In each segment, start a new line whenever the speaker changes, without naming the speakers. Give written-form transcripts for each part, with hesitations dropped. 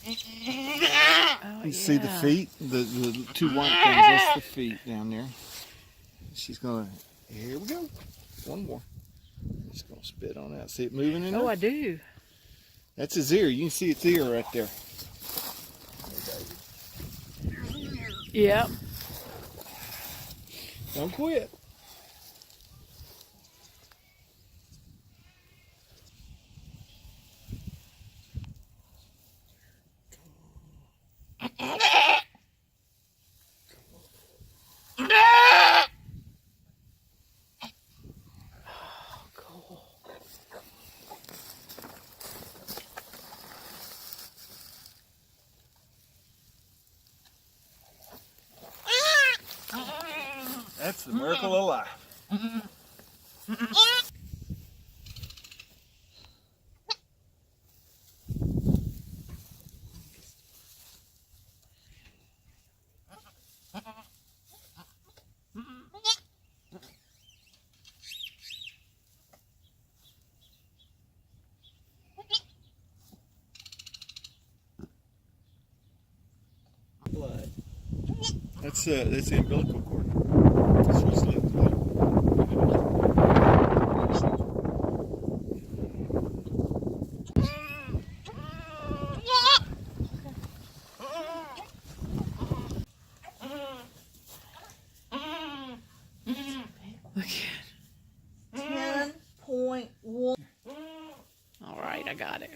Oh,
You see the feet? The two white things, that's the feet down there. She's gonna, here we go. One more. Just gonna spit on that. See it moving in there?
Oh, I do.
That's his ear. You can see its ear right there.
Yep.
Don't quit.
Cool.
That's the miracle of life.
Blood.
That's the umbilical cord. That's what's left of it.
Look at
10.1.
All right, I got it.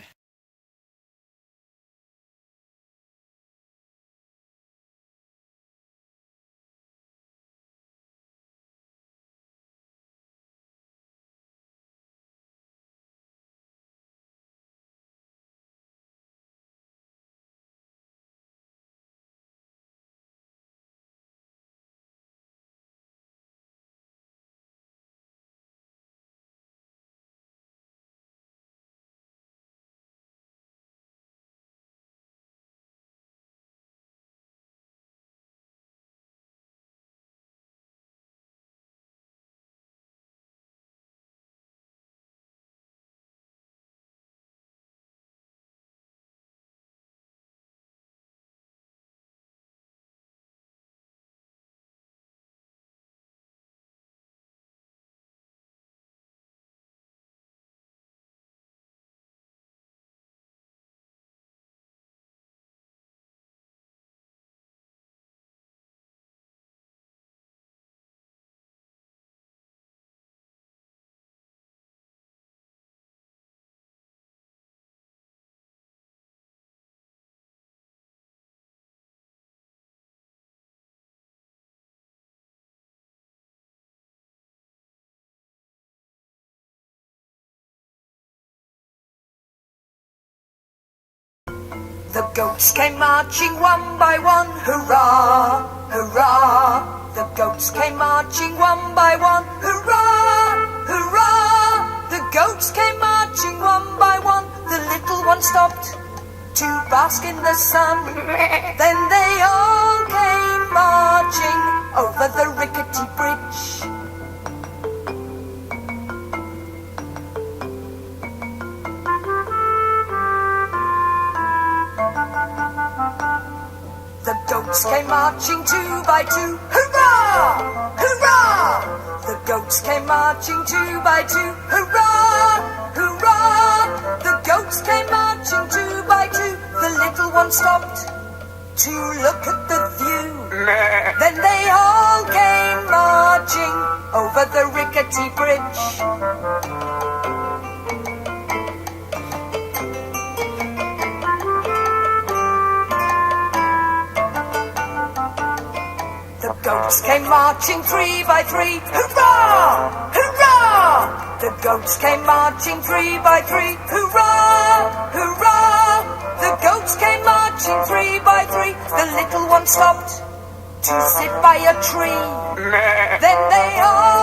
The goats came marching one by one, hurrah, hurrah. The goats came marching one by one, hurrah, hurrah. The goats came marching one by one. The little one stopped to bask in the sun. Then they all came marching over the rickety bridge. The goats came marching two by two, hurrah, hurrah! The goats came marching two by two, hurrah, hurrah! The goats came marching two by two. The little one stopped to look at the view. Then they all came marching over the rickety bridge. The goats came marching three by three, hurrah, hurrah! The goats came marching three by three, hurrah, hurrah! The goats came marching three by three. The little one stopped to sit by a tree. Then they all